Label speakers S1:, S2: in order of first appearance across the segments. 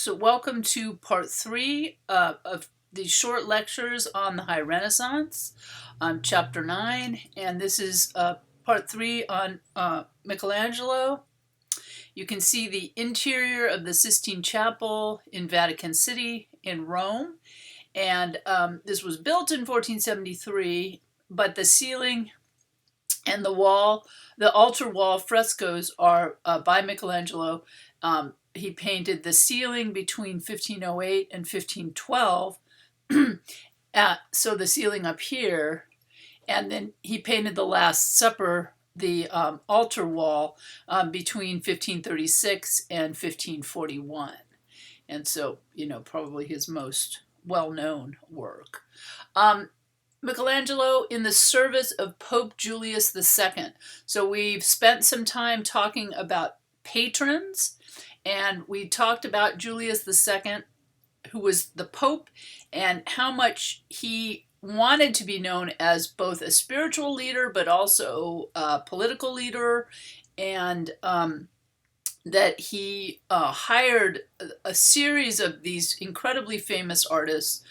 S1: So welcome to part three of these short lectures on the High Renaissance, chapter 9, and this is part three on Michelangelo. You can see the interior of the Sistine Chapel in Vatican City in Rome, and this was built in 1473, but the ceiling and the altar wall frescoes are by Michelangelo. He painted the ceiling between 1508 and 1512. So the ceiling up here, and then he painted the Last Supper, the altar wall, between 1536 and 1541. And so, probably his most well-known work. Michelangelo in the service of Pope Julius II. So we've spent some time talking about patrons, and we talked about Julius II, who was the Pope, and how much he wanted to be known as both a spiritual leader but also a political leader, and that he hired a series of these incredibly famous artists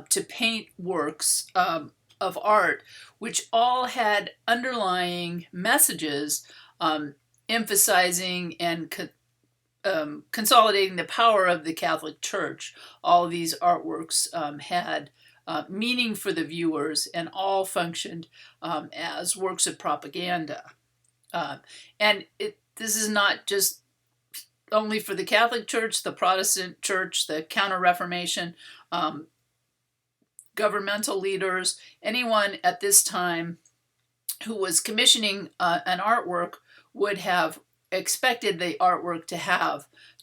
S1: to paint works of art, which all had underlying messages emphasizing and consolidating the power of the Catholic Church. All of these artworks had meaning for the viewers and all functioned as works of propaganda. And this is not just only for the Catholic Church, the Protestant Church, the Counter-Reformation, governmental leaders, anyone at this time who was commissioning an artwork would have expected the artwork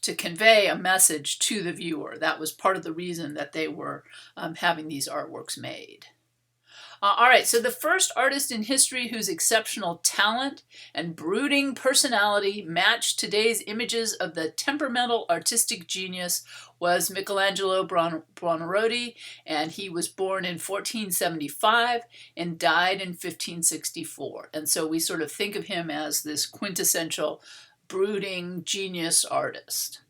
S1: to convey a message to the viewer. That was part of the reason that they were having these artworks made. All right, so the first artist in history whose exceptional talent and brooding personality matched today's images of the temperamental artistic genius was Michelangelo Buonarroti, and he was born in 1475 and died in 1564. And so we sort of think of him as this quintessential brooding genius artist.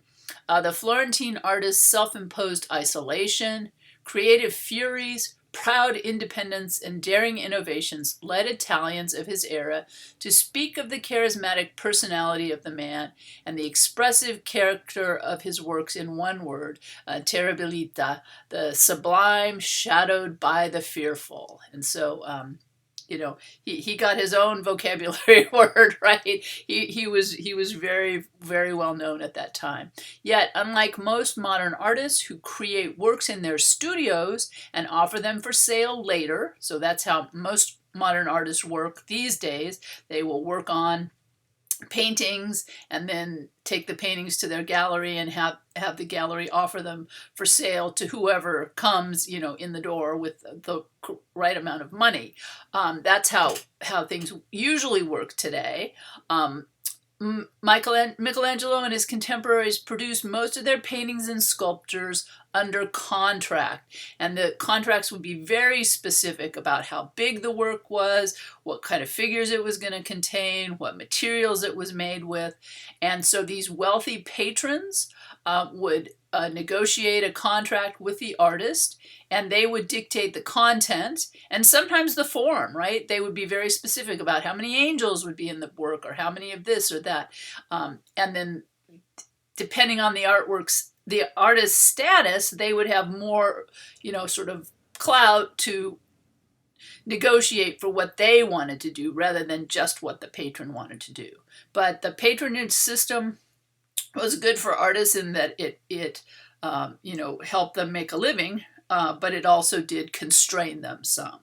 S1: The Florentine artist's self-imposed isolation, creative furies, proud independence, and daring innovations led Italians of his era to speak of the charismatic personality of the man and the expressive character of his works in one word, terribilità, the sublime shadowed by the fearful. And so, he got his own vocabulary word, right? He was very, very well known at that time. Yet, unlike most modern artists who create works in their studios and offer them for sale later, so that's how most modern artists work these days. They will work on paintings and then take the paintings to their gallery and have the gallery offer them for sale to whoever comes, in the door with the right amount of money. That's how things usually work today. Michelangelo and his contemporaries produced most of their paintings and sculptures under contract, and the contracts would be very specific about how big the work was, what kind of figures it was going to contain, what materials it was made with. And so these wealthy patrons would negotiate a contract with the artist, and they would dictate the content and sometimes the form, right? They would be very specific about how many angels would be in the work or how many of this or that. And then depending on the artist's status, they would have more, sort of clout to negotiate for what they wanted to do rather than just what the patron wanted to do. But the patronage system was good for artists in that it helped them make a living, but it also did constrain them some.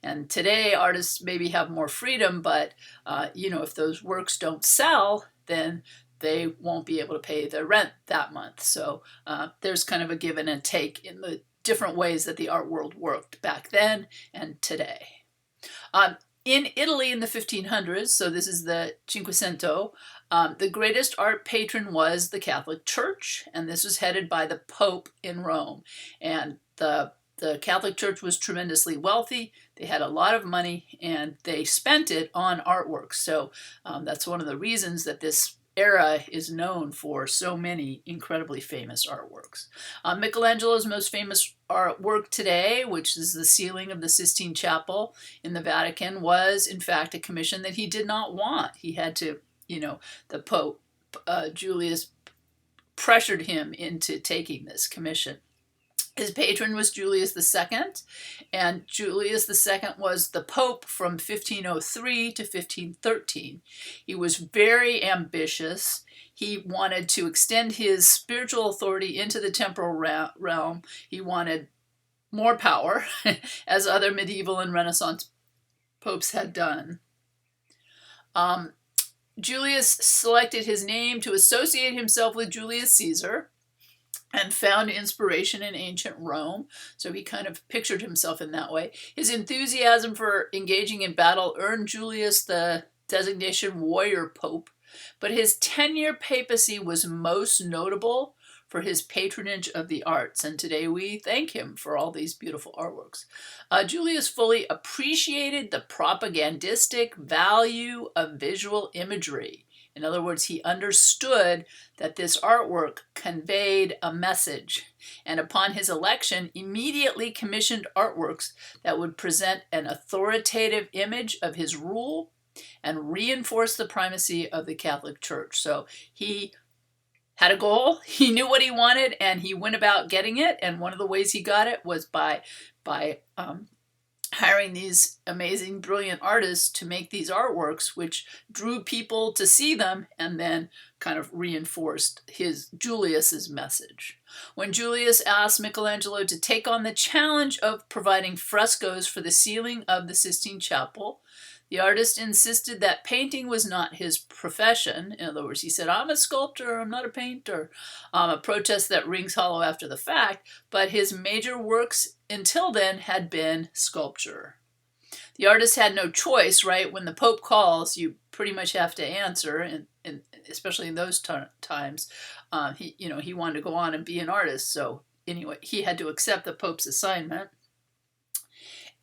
S1: And today artists maybe have more freedom, but if those works don't sell, then they won't be able to pay their rent that month. So there's kind of a give and a take in the different ways that the art world worked back then and today. In Italy in the 1500s, so this is the Cinquecento, the greatest art patron was the Catholic Church, and this was headed by the Pope in Rome. And the Catholic Church was tremendously wealthy. They had a lot of money, and they spent it on artworks. So that's one of the reasons that this era is known for so many incredibly famous artworks. Michelangelo's most famous artwork today, which is the ceiling of the Sistine Chapel in the Vatican, was in fact a commission that he did not want. He had to, the Pope, Julius, pressured him into taking this commission. His patron was Julius II, and Julius II was the Pope from 1503 to 1513. He was very ambitious. He wanted to extend his spiritual authority into the temporal realm. He wanted more power, as other medieval and Renaissance popes had done. Julius selected his name to associate himself with Julius Caesar, and found inspiration in ancient Rome, so he kind of pictured himself in that way. His enthusiasm for engaging in battle earned Julius the designation warrior pope, but his 10-year papacy was most notable for his patronage of the arts, and today we thank him for all these beautiful artworks. Julius fully appreciated the propagandistic value of visual imagery. In other words, he understood that this artwork conveyed a message, and upon his election, immediately commissioned artworks that would present an authoritative image of his rule and reinforce the primacy of the Catholic Church. So he had a goal, he knew what he wanted, and he went about getting it, and one of the ways he got it was by hiring these amazing, brilliant artists to make these artworks, which drew people to see them and then kind of reinforced Julius's message. When Julius asked Michelangelo to take on the challenge of providing frescoes for the ceiling of the Sistine Chapel, the artist insisted that painting was not his profession. In other words, he said, "I'm a sculptor, I'm not a painter," a protest that rings hollow after the fact, but his major works until then had been sculpture. The artist had no choice, right? When the Pope calls, you pretty much have to answer, and especially in those times, he wanted to go on and be an artist, so anyway, he had to accept the Pope's assignment.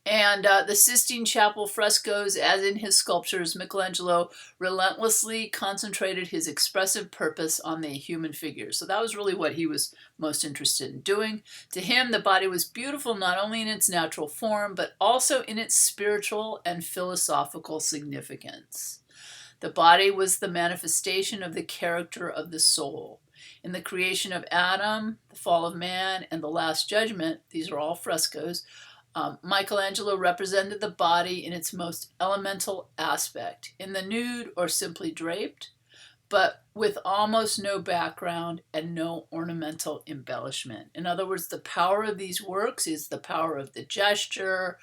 S1: And the Sistine Chapel frescoes, as in his sculptures, Michelangelo relentlessly concentrated his expressive purpose on the human figure. So that was really what he was most interested in doing. To him, the body was beautiful not only in its natural form, but also in its spiritual and philosophical significance. The body was the manifestation of the character of the soul. In the creation of Adam, the fall of man, and the Last Judgment, these are all frescoes, Michelangelo represented the body in its most elemental aspect, in the nude or simply draped, but with almost no background and no ornamental embellishment. In other words, the power of these works is the power of the gesture,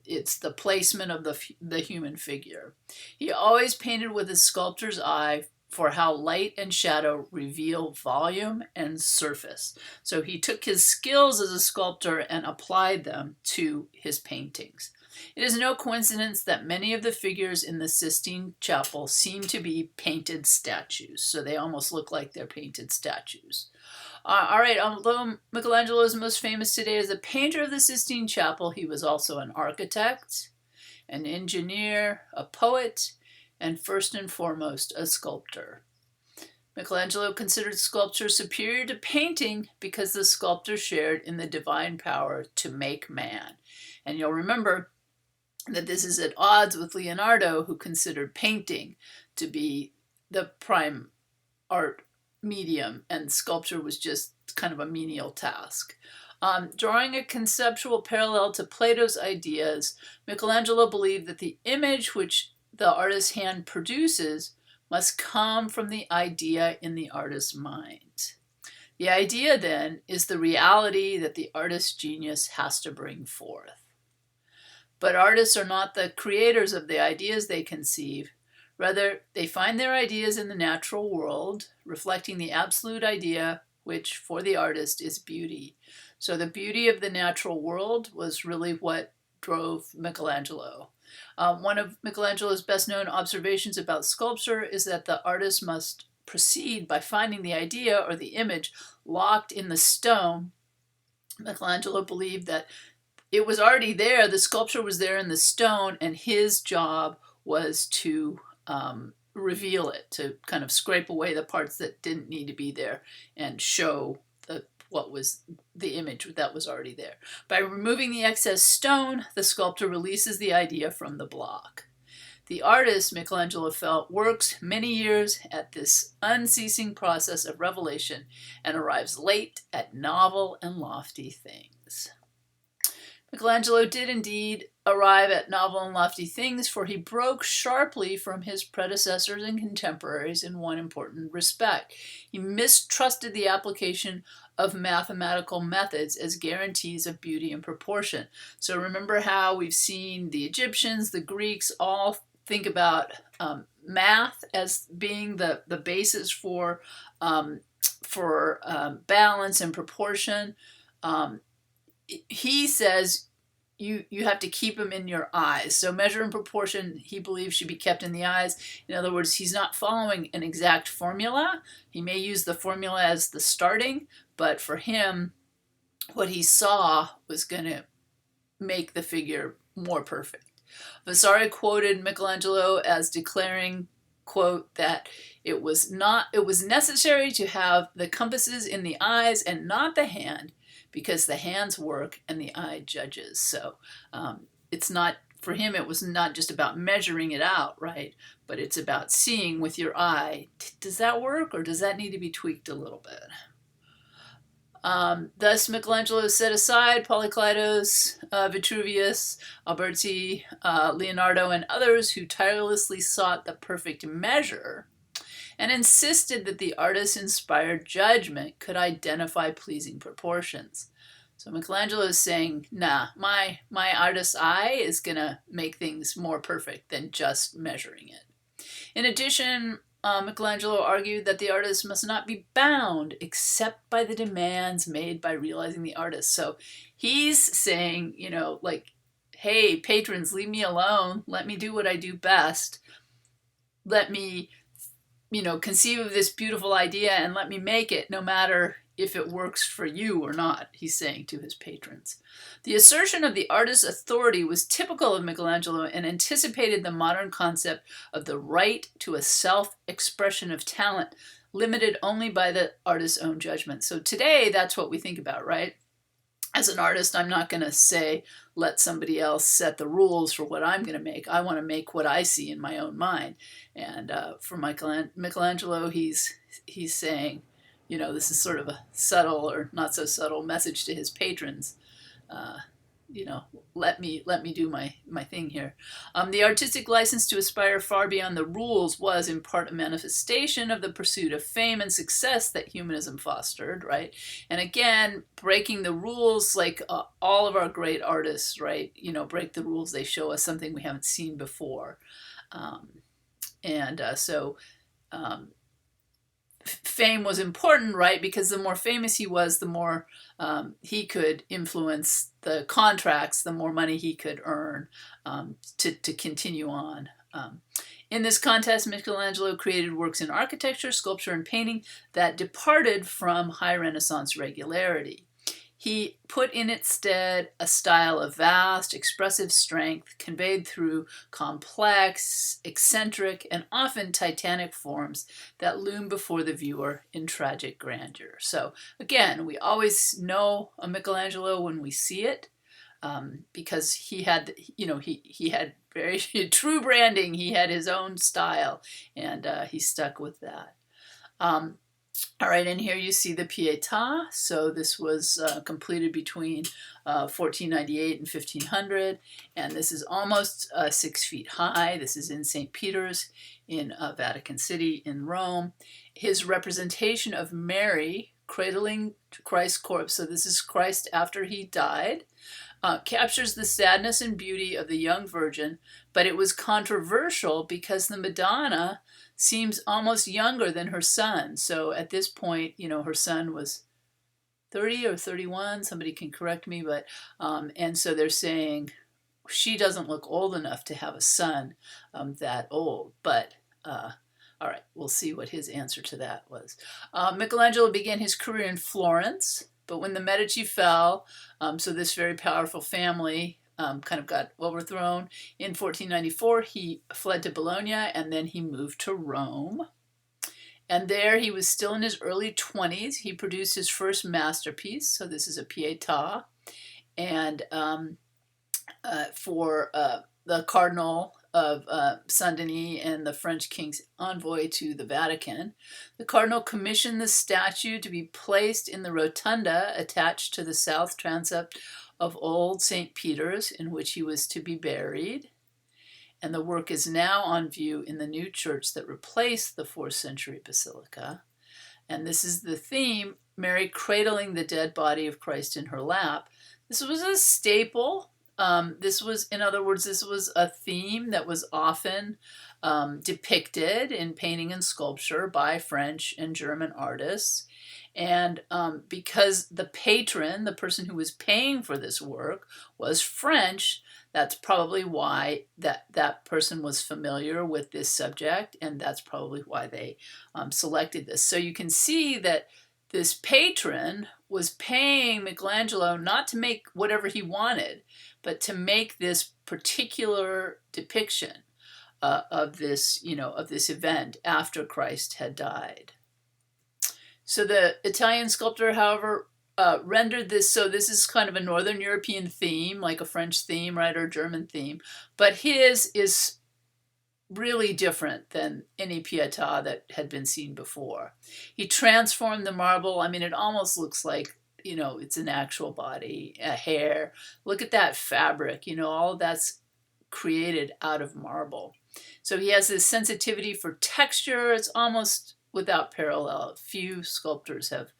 S1: it's the placement of the human figure. He always painted with his sculptor's eye for how light and shadow reveal volume and surface. So he took his skills as a sculptor and applied them to his paintings. It is no coincidence that many of the figures in the Sistine Chapel seem to be painted statues. So they almost look like they're painted statues. All right, although Michelangelo is most famous today as a painter of the Sistine Chapel, he was also an architect, an engineer, a poet, and first and foremost, a sculptor. Michelangelo considered sculpture superior to painting because the sculptor shared in the divine power to make man. And you'll remember that this is at odds with Leonardo, who considered painting to be the prime art medium, and sculpture was just kind of a menial task. Drawing a conceptual parallel to Plato's ideas, Michelangelo believed that the image which the artist's hand produces must come from the idea in the artist's mind. The idea, then, is the reality that the artist's genius has to bring forth. But artists are not the creators of the ideas they conceive. Rather, they find their ideas in the natural world, reflecting the absolute idea, which, for the artist, is beauty. So the beauty of the natural world was really what drove Michelangelo. One of Michelangelo's best-known observations about sculpture is that the artist must proceed by finding the idea or the image locked in the stone. Michelangelo believed that it was already there, the sculpture was there in the stone, and his job was to reveal it, to kind of scrape away the parts that didn't need to be there and show what was the image that was already there. By removing the excess stone, the sculptor releases the idea from the block. The artist, Michelangelo felt, works many years at this unceasing process of revelation and arrives late at novel and lofty things. Michelangelo did indeed arrive at novel and lofty things, for he broke sharply from his predecessors and contemporaries in one important respect. He mistrusted the application of mathematical methods as guarantees of beauty and proportion. So remember how we've seen the Egyptians, the Greeks, all think about math as being the basis for balance and proportion. He says you have to keep them in your eyes. So measure and proportion, he believes, should be kept in the eyes. In other words, he's not following an exact formula. He may use the formula as the starting, but for him, what he saw was going to make the figure more perfect. Vasari quoted Michelangelo as declaring, quote, that it was necessary to have the compasses in the eyes and not the hand, because the hands work and the eye judges. So it's not, for him, it was not just about measuring it out, right? But it's about seeing with your eye, does that work or does that need to be tweaked a little bit? Thus, Michelangelo set aside Polykleitos, Vitruvius, Alberti, Leonardo, and others who tirelessly sought the perfect measure, and insisted that the artist's inspired judgment could identify pleasing proportions. So Michelangelo is saying, nah, my artist's eye is going to make things more perfect than just measuring it. In addition, Michelangelo argued that the artist must not be bound except by the demands made by realizing the artist. So he's saying, like, hey, patrons, leave me alone. Let me do what I do best. Let me, conceive of this beautiful idea and let me make it, no matter if it works for you or not, he's saying to his patrons. The assertion of the artist's authority was typical of Michelangelo and anticipated the modern concept of the right to a self-expression of talent, limited only by the artist's own judgment. So today, that's what we think about, right? As an artist, I'm not going to say, let somebody else set the rules for what I'm going to make. I want to make what I see in my own mind. And for Michelangelo, he's saying, this is sort of a subtle or not so subtle message to his patrons. Let me do my thing here. The artistic license to aspire far beyond the rules was in part a manifestation of the pursuit of fame and success that humanism fostered, right? And again, breaking the rules, like all of our great artists, right? Break the rules. They show us something we haven't seen before. Fame was important, right? Because the more famous he was, the more he could influence the contracts, the more money he could earn to continue on. In this context, Michelangelo created works in architecture, sculpture, and painting that departed from high Renaissance regularity. He put in its stead a style of vast, expressive strength conveyed through complex, eccentric, and often titanic forms that loom before the viewer in tragic grandeur. So again, we always know a Michelangelo when we see it, because he had, he had very true branding. He had his own style, and he stuck with that. All right, and here you see the Pietà. So this was completed between 1498 and 1500, and this is almost 6 feet high. This is in St. Peter's in Vatican City in Rome. His representation of Mary cradling Christ's corpse, so this is Christ after he died, captures the sadness and beauty of the young virgin, but it was controversial because the Madonna seems almost younger than her son. So at this point, her son was 30 or 31, somebody can correct me, but and so they're saying she doesn't look old enough to have a son that old. But all right, we'll see what his answer to that was. Michelangelo began his career in Florence, but when the Medici fell, so this very powerful family kind of got overthrown. In 1494, he fled to Bologna, and then he moved to Rome. And there he was still in his early 20s. He produced his first masterpiece. So this is a Pietà. And for the Cardinal of Saint Denis and the French king's envoy to the Vatican. The Cardinal commissioned the statue to be placed in the rotunda attached to the south transept of Old St. Peter's, in which he was to be buried. And the work is now on view in the new church that replaced the 4th century basilica. And this is the theme, Mary cradling the dead body of Christ in her lap. This was a staple. This was, in other words, this was a theme that was often depicted in painting and sculpture by French and German artists. And because the patron, the person who was paying for this work, was French, that's probably why that person was familiar with this subject, and that's probably why they selected this. So you can see that this patron was paying Michelangelo not to make whatever he wanted, but to make this particular depiction of this, of this event after Christ had died. So the Italian sculptor, however, rendered this, so this is kind of a Northern European theme, like a French theme, right, or German theme, but his is really different than any Pietà that had been seen before. He transformed the marble. I mean, it almost looks like, it's an actual body, a hair. Look at that fabric, all of that's created out of marble. So he has this sensitivity for texture. It's almost without parallel. Few sculptors have,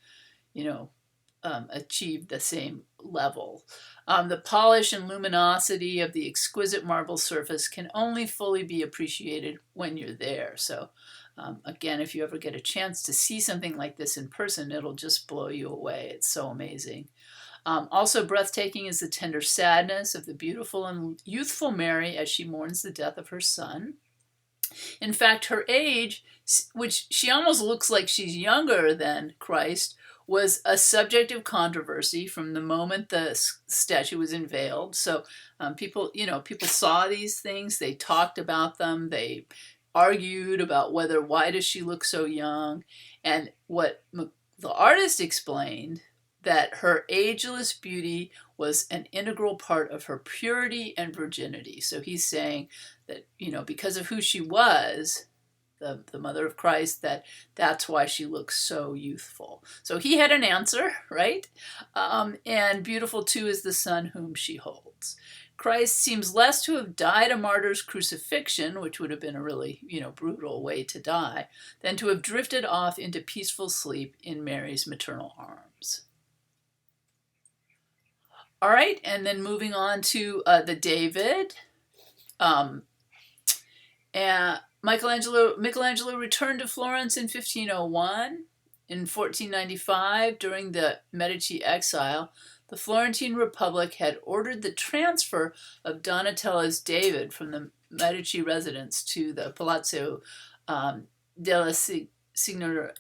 S1: achieved the same level. The polish and luminosity of the exquisite marble surface can only fully be appreciated when you're there. So again, if you ever get a chance to see something like this in person, it'll just blow you away. It's so amazing. Also breathtaking is the tender sadness of the beautiful and youthful Mary as she mourns the death of her son. In fact, her age, which she almost looks like she's younger than Christ, was a subject of controversy from the moment the statue was unveiled. So people saw these things, they talked about them, they argued about why does she look so young, and what the artist explained, that her ageless beauty was an integral part of her purity and virginity. So he's saying that, because of who she was, the mother of Christ, that's why she looks so youthful. So he had an answer, right? And beautiful too is the son whom she holds. Christ seems less to have died a martyr's crucifixion, which would have been a really, brutal way to die, than to have drifted off into peaceful sleep in Mary's maternal arms. All right, and then moving on to the David. And Michelangelo returned to Florence in 1501. In 1495, during the Medici exile, the Florentine Republic had ordered the transfer of Donatello's David from the Medici residence to the Palazzo della Signorina.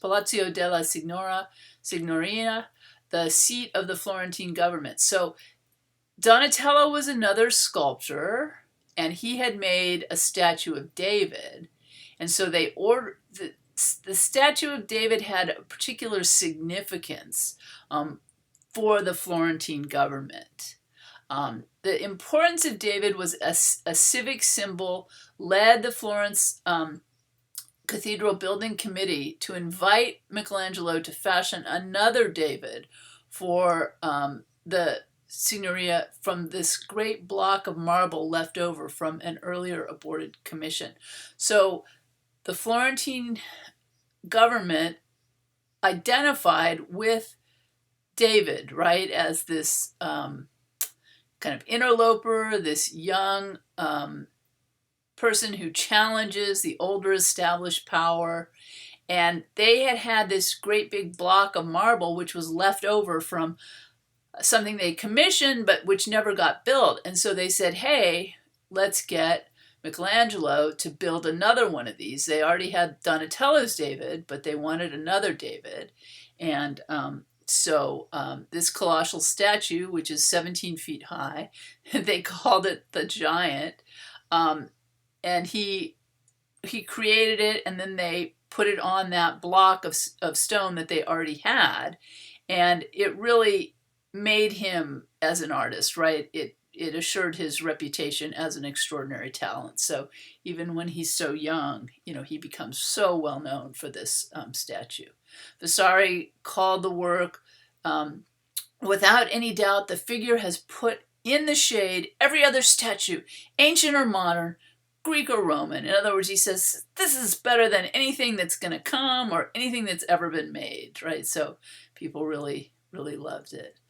S1: Palazzo della Signorina, the seat of the Florentine government. So Donatello was another sculptor, and he had made a statue of David. And so they ordered, the statue of David had a particular significance for the Florentine government. The importance of David was a civic symbol, led the Florence Cathedral Building Committee to invite Michelangelo to fashion another David for the Signoria from this great block of marble left over from an earlier aborted commission. So the Florentine government identified with David, right, as this kind of interloper, this young person who challenges the older established power. And they had this great big block of marble which was left over from something they commissioned but which never got built. And so they said, hey, let's get Michelangelo to build another one of these. They already had Donatello's David, but they wanted another David. And This colossal statue, which is 17 feet high, they called it the Giant, and he created it, and then they put it on that block of stone that they already had, and it really made him as an artist, right? It assured his reputation as an extraordinary talent. So even when he's so young, he becomes so well known for this statue. Vasari called the work, without any doubt, the figure has put in the shade every other statue, ancient or modern, Greek or Roman. In other words, he says, this is better than anything that's going to come or anything that's ever been made, right? So people really, really loved it.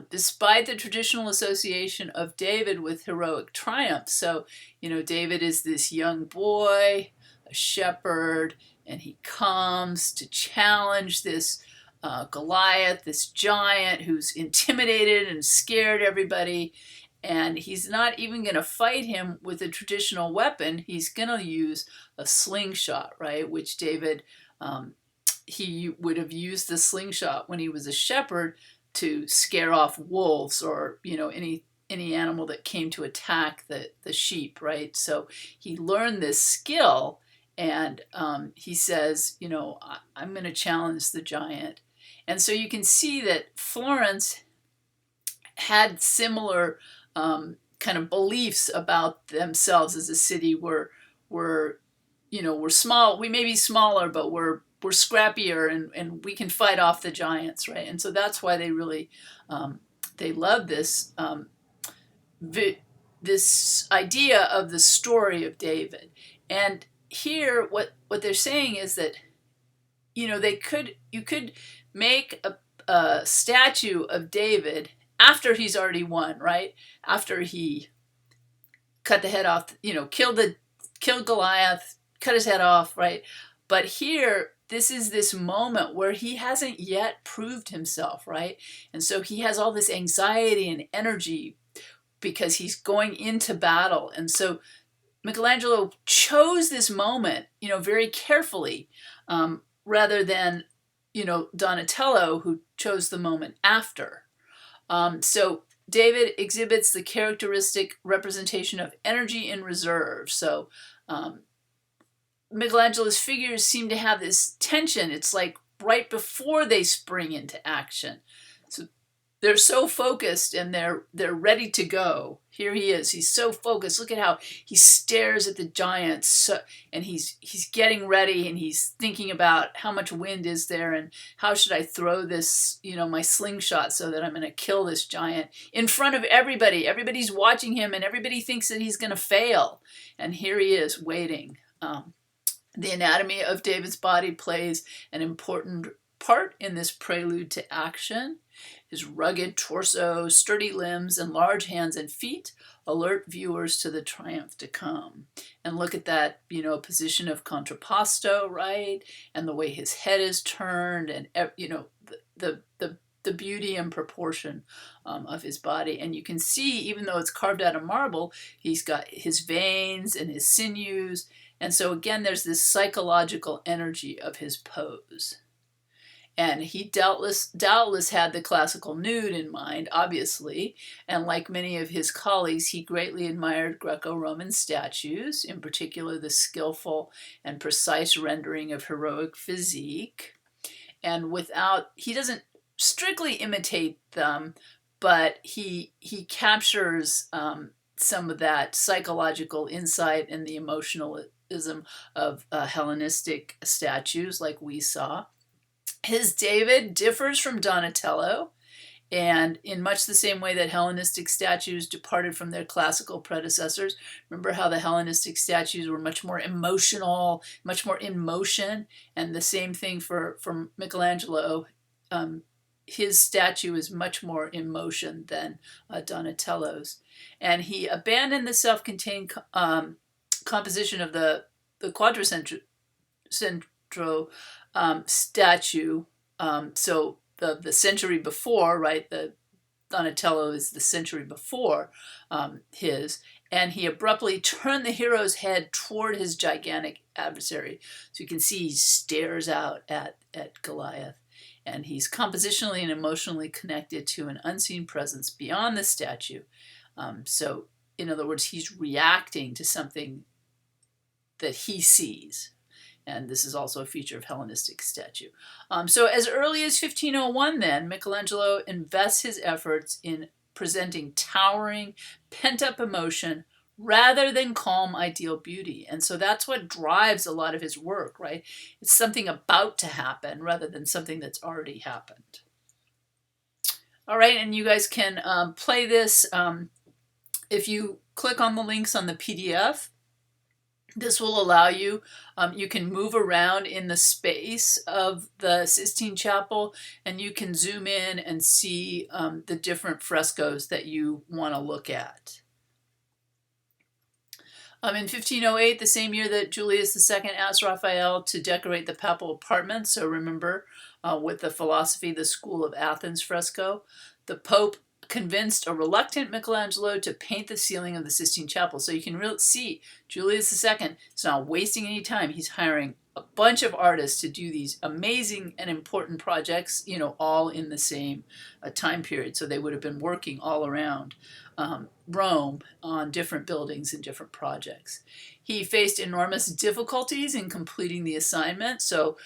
S1: Despite the traditional association of David with heroic triumph. So, David is this young boy, a shepherd, and he comes to challenge this Goliath, this giant who's intimidated and scared everybody. And he's not even going to fight him with a traditional weapon. He's going to use a slingshot, right? Which David, he would have used the slingshot when he was a shepherd to scare off wolves or any animal that came to attack the sheep, right? So he learned this skill, and he says, I'm going to challenge the giant. And so you can see that Florence had similar kind of beliefs about themselves as a city. We're small. We may be smaller, but we're scrappier, and we can fight off the giants, right? And so that's why they really they love this this idea of the story of David. And here, what they're saying is that you could make a statue of David after he's already won, right? After he cut the head off, killed Goliath, cut his head off, right? But here, this is this moment where he hasn't yet proved himself, right? And so he has all this anxiety and energy because he's going into battle. And so Michelangelo chose this moment, very carefully, rather than, Donatello, who chose the moment after. So David exhibits the characteristic representation of energy in reserve. So Michelangelo's figures seem to have this tension. It's like right before they spring into action. So they're so focused and they're ready to go. Here he is. He's so focused. Look at how he stares at the giants, and he's getting ready, and he's thinking about how much wind is there and how should I throw this, my slingshot so that I'm going to kill this giant in front of everybody. Everybody's watching him, and everybody thinks that he's going to fail. And here he is waiting. The anatomy of David's body plays an important part in this prelude to action. His rugged torso, sturdy limbs, and large hands and feet alert viewers to the triumph to come. And look at that, position of contrapposto, right? And the way his head is turned, and the beauty and proportion of his body. And you can see, even though it's carved out of marble, he's got his veins and his sinews. And so again, there's this psychological energy of his pose. And he doubtless had the classical nude in mind, obviously. And like many of his colleagues, he greatly admired Greco-Roman statues, in particular the skillful and precise rendering of heroic physique. And he doesn't strictly imitate them, but he captures some of that psychological insight and the emotionalism of Hellenistic statues like we saw. His David differs from Donatello, and in much the same way that Hellenistic statues departed from their classical predecessors. Remember how the Hellenistic statues were much more emotional, much more in motion, and the same thing for Michelangelo. His statue is much more in motion than Donatello's. And he abandoned the self-contained composition of the quadricentro statue. So the century before, right? The Donatello is the century before his, and he abruptly turned the hero's head toward his gigantic adversary. So you can see he stares out at Goliath. and he's compositionally and emotionally connected to an unseen presence beyond the statue. So, in other words, he's reacting to something that he sees. And this is also a feature of Hellenistic statue. So as early as 1501, then, Michelangelo invests his efforts in presenting towering, pent-up emotion rather than calm, ideal beauty. And so that's what drives a lot of his work, right? It's something about to happen rather than something that's already happened. All right, and you guys can play this. If you click on the links on the PDF, this will allow you, you can move around in the space of the Sistine Chapel, and you can zoom in and see the different frescoes that you want to look at. In 1508, the same year that Julius II asked Raphael to decorate the papal apartments, so remember, with the philosophy, the School of Athens fresco, the Pope convinced a reluctant Michelangelo to paint the ceiling of the Sistine Chapel. So you can really see Julius II is not wasting any time. He's hiring a bunch of artists to do these amazing and important projects, you know, all in the same time period. So they would have been working all around Rome on different buildings and different projects. He faced enormous difficulties in completing the assignment. So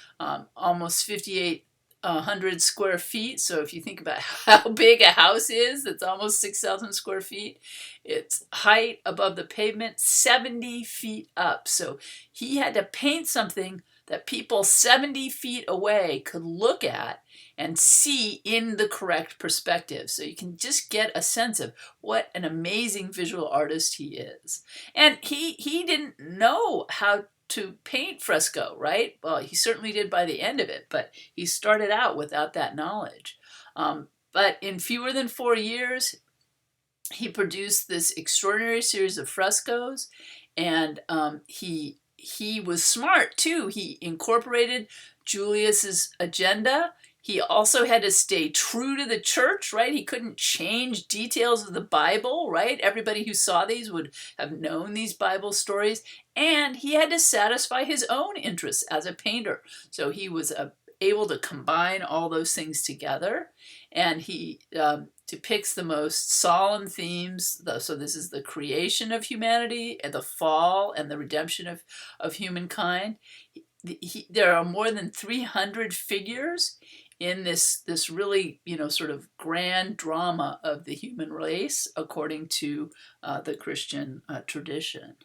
S1: almost 5,800 square feet. So if you think about how big a house is, that's almost 6,000 square feet. Its height above the pavement, 70 feet up. So he had to paint something that people 70 feet away could look at and see in the correct perspective. So you can just get a sense of what an amazing visual artist he is. And he didn't know how to paint fresco, right? Well, he certainly did by the end of it, but he started out without that knowledge. But in fewer than 4 years, he produced this extraordinary series of frescoes, and he was smart too. He incorporated Julius's agenda. He also had to stay true to the church, right? He couldn't change details of the Bible, right? Everybody who saw these would have known these Bible stories. And he had to satisfy his own interests as a painter. So he was able to combine all those things together. And he depicts the most solemn themes. So this is the creation of humanity, and the fall, and the redemption of humankind. There are more than 300 figures in this really, you know, sort of grand drama of the human race, according to the Christian tradition.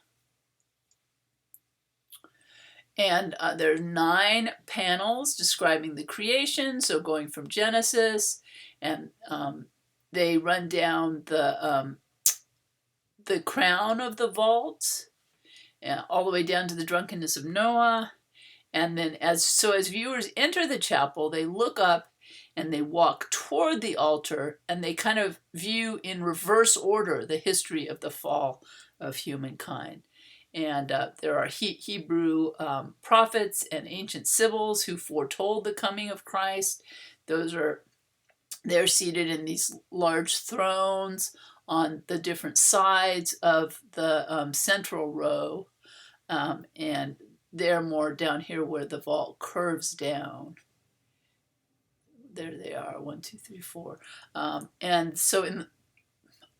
S1: And there's 9 panels describing the creation, so going from Genesis, and they run down the crown of the vault, all the way down to the drunkenness of Noah. And then as viewers enter the chapel, they look up and they walk toward the altar, and they kind of view in reverse order the history of the fall of humankind. And there are Hebrew prophets and ancient sibyls who foretold the coming of Christ. They're seated in these large thrones on the different sides of the central row, and they're more down here where the vault curves down. There they are, 1, 2, 3, 4. And so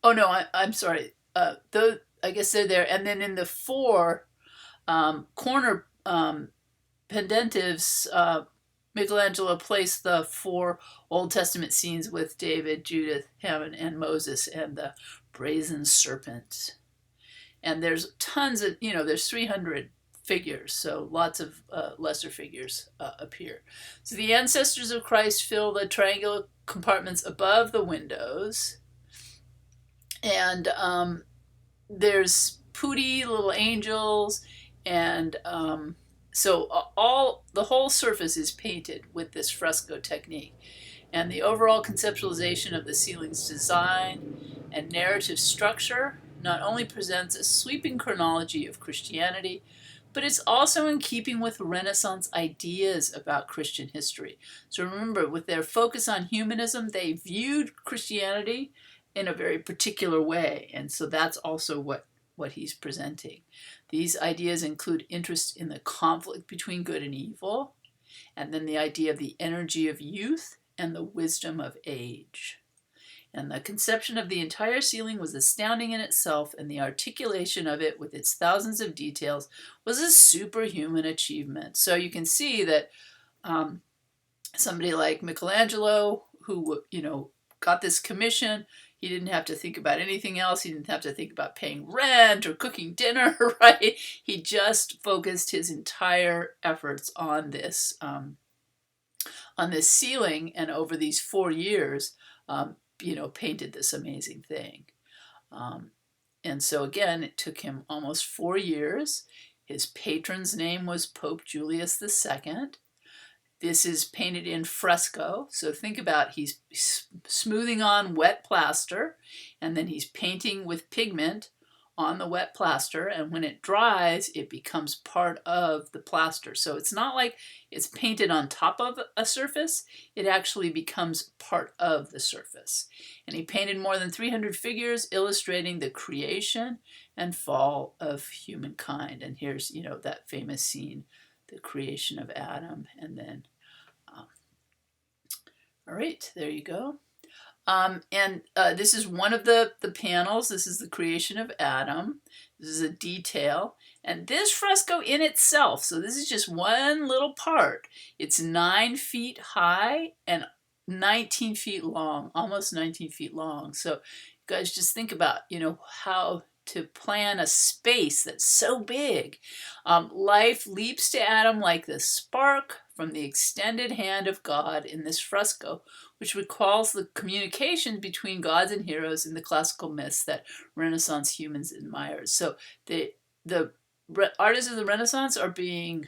S1: I'm sorry. I guess they're there. And then in the 4 corner pendentives, Michelangelo placed the 4 Old Testament scenes with David, Judith, Haman, and Moses, and the brazen serpent. And there's tons of, there's 300 figures, so lots of lesser figures appear. So the ancestors of Christ fill the triangular compartments above the windows, and there's putti, little angels, and so the whole surface is painted with this fresco technique. And the overall conceptualization of the ceiling's design and narrative structure not only presents a sweeping chronology of Christianity, but it's also in keeping with Renaissance ideas about Christian history. So remember, with their focus on humanism, they viewed Christianity in a very particular way, and so that's also what he's presenting. These ideas include interest in the conflict between good and evil, And then the idea of the energy of youth and the wisdom of age. And the conception of the entire ceiling was astounding in itself, and the articulation of it with its thousands of details was a superhuman achievement. So you can see that somebody like Michelangelo, who, got this commission, he didn't have to think about anything else. He didn't have to think about paying rent or cooking dinner, right? He just focused his entire efforts on this ceiling, and over these 4 years, painted this amazing thing. And so again, it took him almost 4 years. His patron's name was Pope Julius II. This is painted in fresco. So think about, he's smoothing on wet plaster, and then he's painting with pigment on the wet plaster, and when it dries, it becomes part of the plaster. So it's not like it's painted on top of a surface, it actually becomes part of the surface. And he painted more than 300 figures illustrating the creation and fall of humankind. And here's, that famous scene, the creation of Adam, and then, all right, there you go. This is one of the panels. This is the creation of Adam. This is a detail. And this fresco in itself, so this is just one little part. It's 9 feet high and 19 feet long, almost 19 feet long. So you guys just think about, how to plan a space that's so big. Life leaps to Adam like the spark from the extended hand of God in this fresco, which recalls the communication between gods and heroes in the classical myths that Renaissance humans admired. So the artists of the Renaissance are being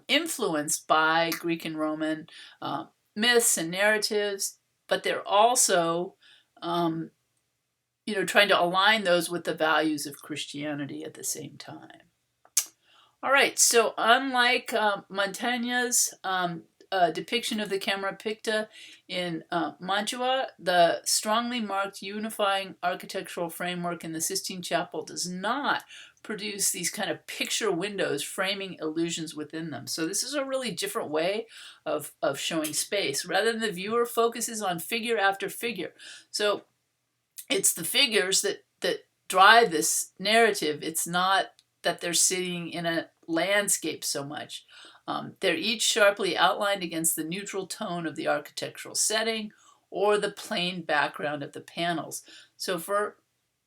S1: influenced by Greek and Roman myths and narratives, but they're also trying to align those with the values of Christianity at the same time. All right, so unlike Mantegna's depiction of the camera picta in Mantua, the strongly marked unifying architectural framework in the Sistine Chapel does not produce these kind of picture windows framing illusions within them. So this is a really different way of showing space. Rather than the viewer focuses on figure after figure. So it's the figures that drive this narrative. It's not that they're sitting in a landscape so much. They're each sharply outlined against the neutral tone of the architectural setting or the plain background of the panels. So for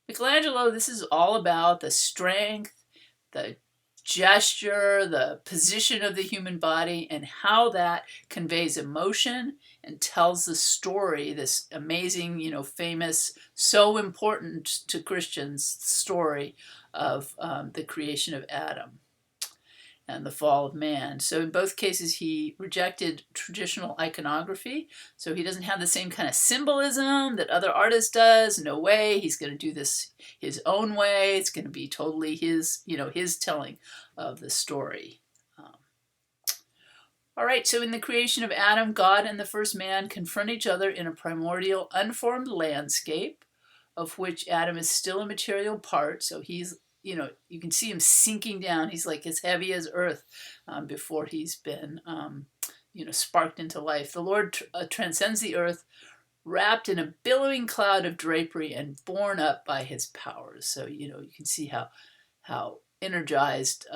S1: Michelangelo, this is all about the strength, the gesture, the position of the human body, and how that conveys emotion and tells the story, this amazing, famous, so important to Christians story of the creation of Adam and the fall of man. So in both cases, he rejected traditional iconography. So he doesn't have the same kind of symbolism that other artists does. No way. He's going to do this his own way. It's going to be totally his, his telling of the story. All right, so in the creation of Adam, God and the first man confront each other in a primordial, unformed landscape, of which Adam is still a material part. So he's, you can see him sinking down. He's like as heavy as earth before he's been, sparked into life. The Lord transcends the earth, wrapped in a billowing cloud of drapery and borne up by his powers. So, you can see how energized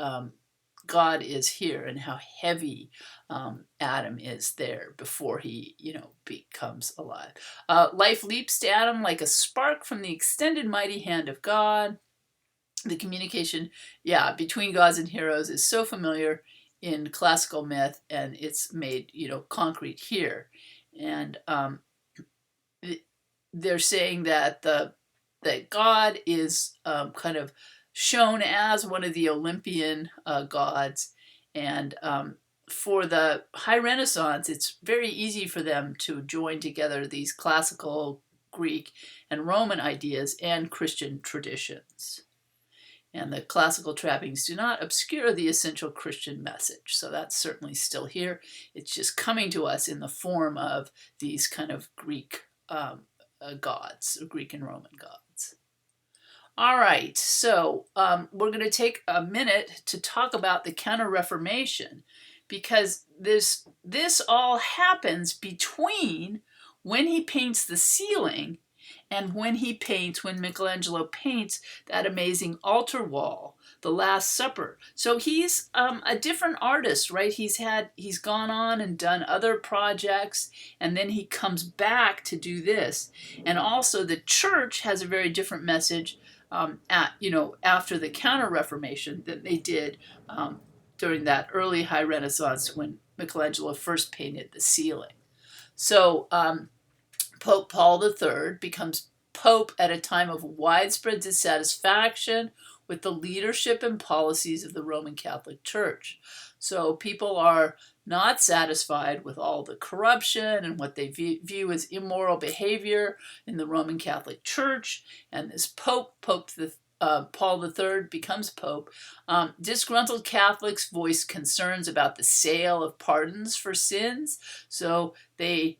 S1: God is here and how heavy Adam is there before he, becomes alive. Life leaps to Adam like a spark from the extended mighty hand of God. The communication, between gods and heroes is so familiar in classical myth, and it's made, concrete here. And they're saying that that God is kind of shown as one of the Olympian gods, and for the High Renaissance, it's very easy for them to join together these classical Greek and Roman ideas and Christian traditions. And the classical trappings do not obscure the essential Christian message. So that's certainly still here. It's just coming to us in the form of these kind of Greek gods, Greek and Roman gods. All right, so we're going to take a minute to talk about the Counter-Reformation, because this all happens between when he paints the ceiling and when Michelangelo paints that amazing altar wall, the Last Supper. So he's a different artist, right? He's gone on and done other projects, and then he comes back to do this. And also the church has a very different message after the Counter Reformation than they did during that early High Renaissance when Michelangelo first painted the ceiling. So Pope Paul III becomes Pope at a time of widespread dissatisfaction with the leadership and policies of the Roman Catholic Church. So people are not satisfied with all the corruption and what they view as immoral behavior in the Roman Catholic Church. And this Paul III becomes Pope. Disgruntled Catholics voiced concerns about the sale of pardons for sins. So they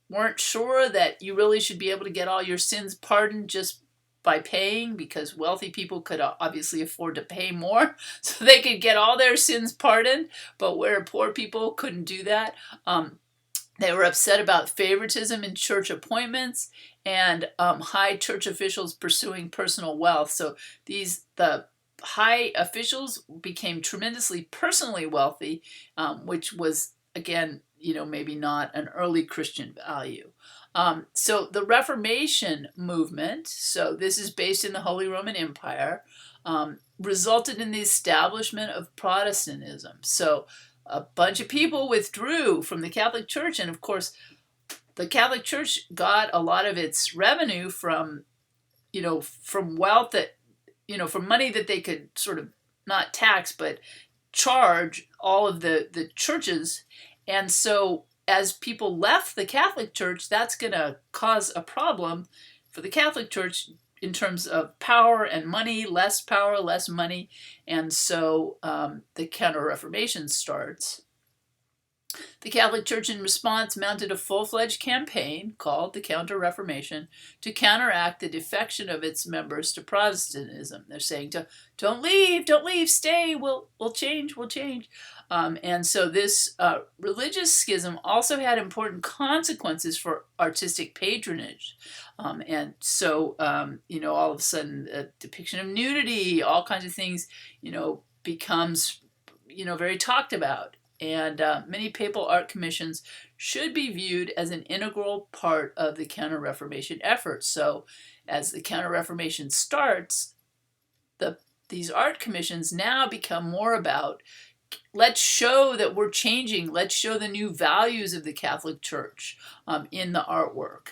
S1: weren't sure that you really should be able to get all your sins pardoned just by paying, because wealthy people could obviously afford to pay more so they could get all their sins pardoned, but where poor people couldn't do that. They were upset about favoritism in church appointments and high church officials pursuing personal wealth. So the high officials became tremendously personally wealthy, which was, again, maybe not an early Christian value. So the Reformation movement, so this is based in the Holy Roman Empire, resulted in the establishment of Protestantism. So a bunch of people withdrew from the Catholic Church, and of course, the Catholic Church got a lot of its revenue from wealth that, from money that they could sort of not tax, but charge all of the churches. And so as people left the Catholic Church, that's going to cause a problem for the Catholic Church in terms of power and money, less power, less money. And so the Counter-Reformation starts. The Catholic Church, in response, mounted a full-fledged campaign called the Counter-Reformation to counteract the defection of its members to Protestantism. They're saying, don't leave, stay, we'll change. And so this religious schism also had important consequences for artistic patronage. And so, all of a sudden, a depiction of nudity, all kinds of things, becomes, very talked about. And many papal art commissions should be viewed as an integral part of the Counter-Reformation effort. So as the Counter-Reformation starts, these art commissions now become more about, let's show that we're changing. Let's show the new values of the Catholic Church in the artwork.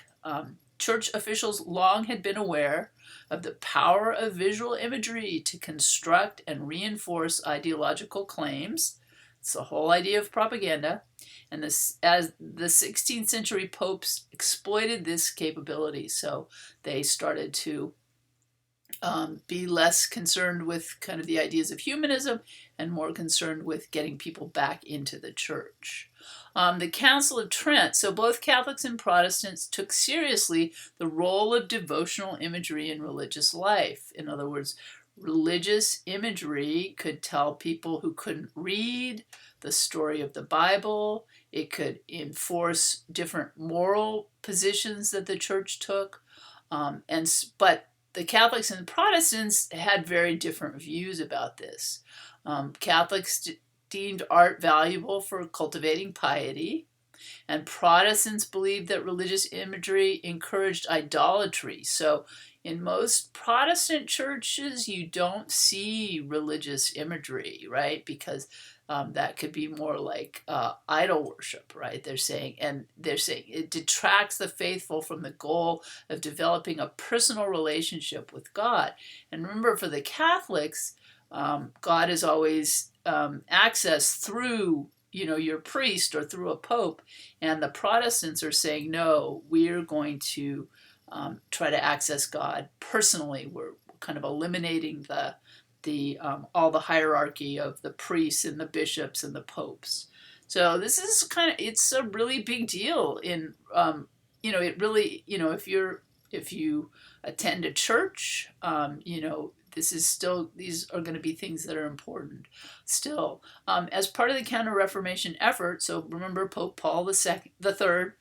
S1: Church officials long had been aware of the power of visual imagery to construct and reinforce ideological claims. It's the whole idea of propaganda. And as the 16th century popes exploited this capability, so they started to be less concerned with kind of the ideas of humanism and more concerned with getting people back into the church. The Council of Trent, so both Catholics and Protestants took seriously the role of devotional imagery in religious life. In other words, religious imagery could tell people who couldn't read the story of the Bible. It could enforce different moral positions that the church took. But the Catholics and Protestants had very different views about this. Catholics deemed art valuable for cultivating piety, and Protestants believed that religious imagery encouraged idolatry. So in most Protestant churches, you don't see religious imagery, right? Because that could be more like idol worship, right? They're saying it detracts the faithful from the goal of developing a personal relationship with God. And remember, for the Catholics, God is always accessed through your priest or through a pope, and the Protestants are saying, no, we're going to try to access God personally. We're kind of eliminating all the hierarchy of the priests and the bishops and the popes. So this is it's a really big deal in it really, if you attend a church, these are going to be things that are important still. As part of the Counter-Reformation effort, so remember Pope Paul the Third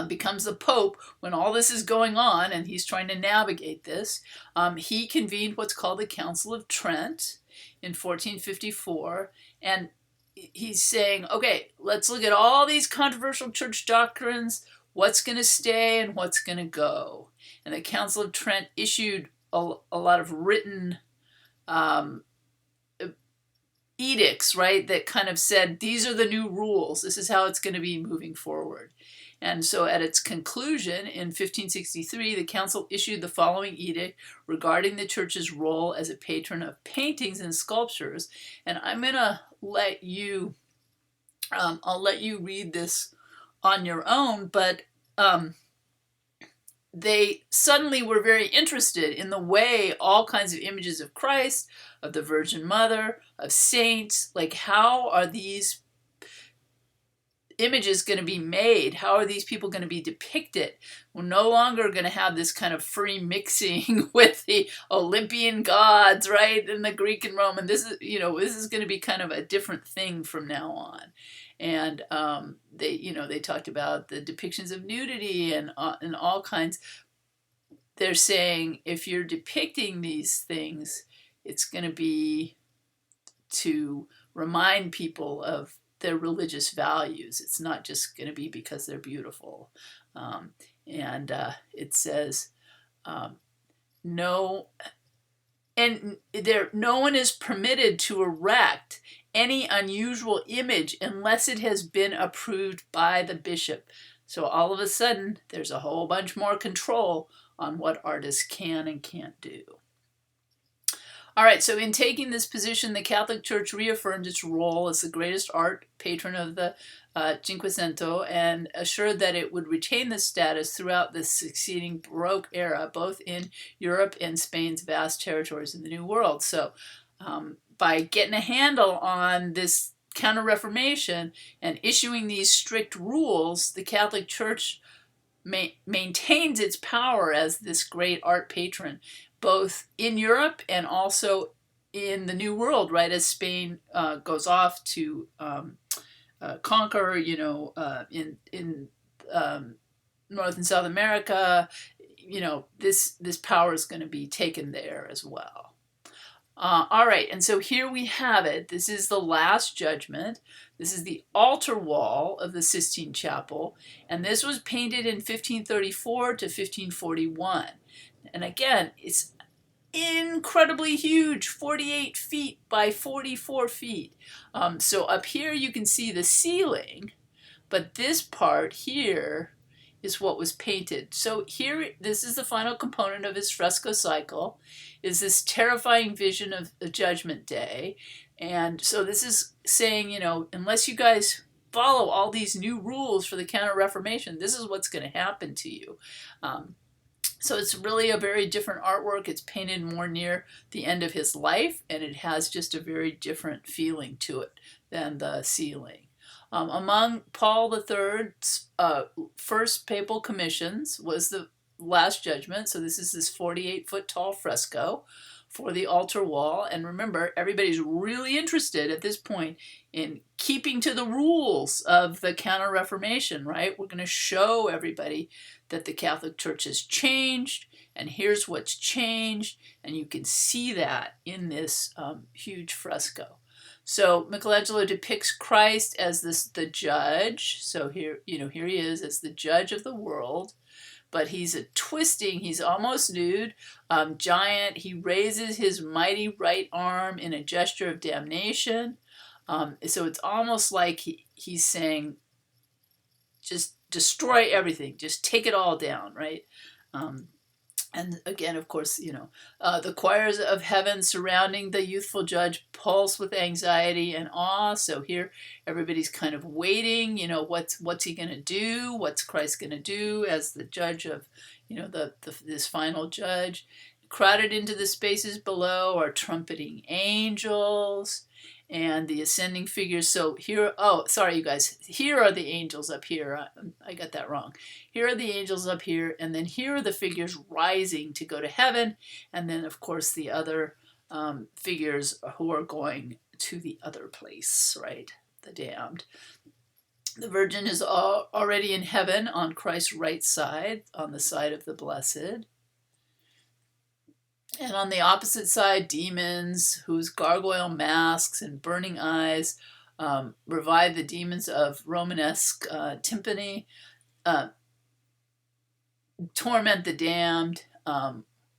S1: becomes the Pope when all this is going on, and he's trying to navigate this. He convened what's called the Council of Trent in 1454, and he's saying, okay, let's look at all these controversial church doctrines, what's going to stay and what's going to go. And the Council of Trent issued a lot of written edicts, right, that kind of said, these are the new rules. This is how it's going to be moving forward. And so at its conclusion in 1563, the council issued the following edict regarding the church's role as a patron of paintings and sculptures. And I'm going to let you, I'll let you read this on your own, but they suddenly were very interested in the way all kinds of images of Christ, of the Virgin Mother, of saints, like how are these images going to be made? How are these people going to be depicted? We're no longer going to have this kind of free mixing with the Olympian gods, right, and the Greek and Roman. This is, this is going to be kind of a different thing from now on. And they talked about the depictions of nudity and all kinds. They're saying if you're depicting these things, it's going to be to remind people of their religious values. It's not just going to be because they're beautiful. It says, no one is permitted to erect any unusual image unless it has been approved by the bishop. So all of a sudden, there's a whole bunch more control on what artists can and can't do. All right, so in taking this position, the Catholic Church reaffirmed its role as the greatest art patron of the Cinquecento and assured that it would retain this status throughout the succeeding Baroque era, both in Europe and Spain's vast territories in the New World. So by getting a handle on this Counter-Reformation and issuing these strict rules, the Catholic Church maintains its power as this great art patron, both in Europe and also in the New World, right, as Spain goes off to conquer, in North and South America, this power is going to be taken there as well. All right, and so here we have it. This is the Last Judgment. This is the altar wall of the Sistine Chapel, and this was painted in 1534 to 1541. And again, it's incredibly huge, 48 feet by 44 feet. So up here you can see the ceiling, but this part here is what was painted. So here, this is the final component of his fresco cycle, is this terrifying vision of the Judgment Day. And so this is saying, unless you guys follow all these new rules for the Counter-Reformation, this is what's going to happen to you. So it's really a very different artwork. It's painted more near the end of his life, and it has just a very different feeling to it than the ceiling. Among Paul III's first papal commissions was the Last Judgment. So this is this 48-foot tall fresco for the altar wall. And remember, everybody's really interested at this point in keeping to the rules of the Counter-Reformation, right? We're going to show everybody that the Catholic Church has changed, and here's what's changed, and you can see that in this huge fresco. So Michelangelo depicts Christ as the judge. So here he is as the judge of the world, but he's he's almost nude, giant. He raises his mighty right arm in a gesture of damnation. So it's almost like he's saying, just destroy everything, just take it all down, right? And again, of course, the choirs of heaven surrounding the youthful judge pulse with anxiety and awe. So here, everybody's kind of waiting. What's he going to do? What's Christ going to do as the judge of, this final judge? Crowded into the spaces below are trumpeting angels. and the ascending figures. So here, oh, sorry, you guys. Here are the angels up here. I got that wrong. Here are the angels up here, and then here are the figures rising to go to heaven, and then, of course, the other figures who are going to the other place, right? The damned. The Virgin is already in heaven on Christ's right side, on the side of the blessed. And on the opposite side, demons whose gargoyle masks and burning eyes revive the demons of Romanesque timpani, torment the damned.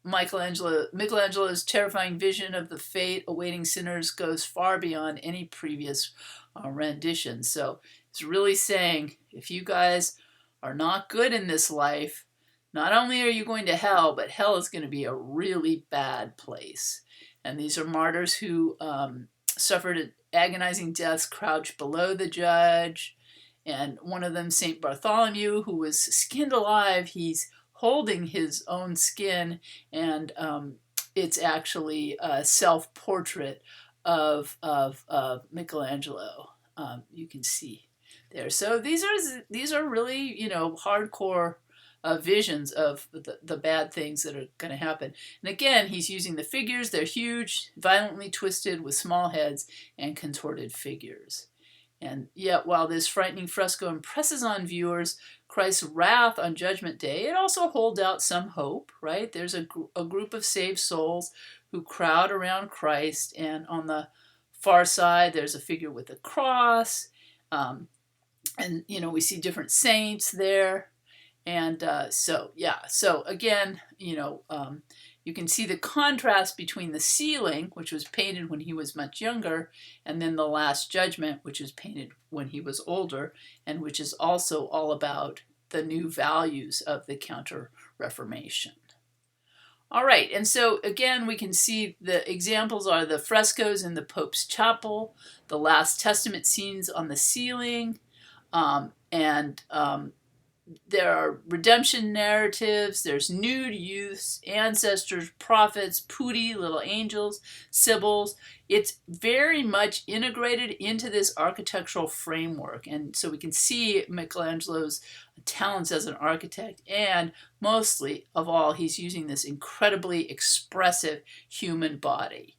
S1: Michelangelo's terrifying vision of the fate awaiting sinners goes far beyond any previous rendition. So it's really saying, if you guys are not good in this life, not only are you going to hell, but hell is going to be a really bad place. And these are martyrs who suffered agonizing deaths crouched below the judge. And one of them, St. Bartholomew, who was skinned alive, he's holding his own skin, and it's actually a self-portrait of Michelangelo. You can see there. So these are really, you know, hardcore visions of the bad things that are going to happen. And again, he's using the figures. They're huge, violently twisted with small heads and contorted figures. And yet, while this frightening fresco impresses on viewers Christ's wrath on Judgment Day, it also holds out some hope, right? There's a group of saved souls who crowd around Christ, and on the far side, there's a figure with a cross, and, you know, we see different saints there. And so again, you know, you can see the contrast between the ceiling, which was painted when he was much younger, and then the Last Judgment, which was painted when he was older, and which is also all about the new values of the Counter-Reformation. All right, and so again, we can see the examples are the frescoes in the Pope's chapel, the Last Testament scenes on the ceiling, there are redemption narratives, there's nude youths, ancestors, prophets, putti, little angels, sibyls. It's very much integrated into this architectural framework. And so we can see Michelangelo's talents as an architect, and mostly of all, he's using this incredibly expressive human body.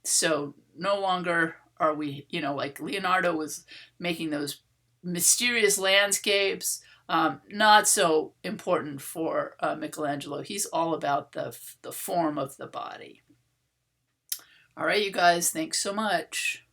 S1: So no longer are we, you know, like Leonardo was making those mysterious landscapes. Not so important for Michelangelo. He's all about the form of the body. All right, you guys, thanks so much.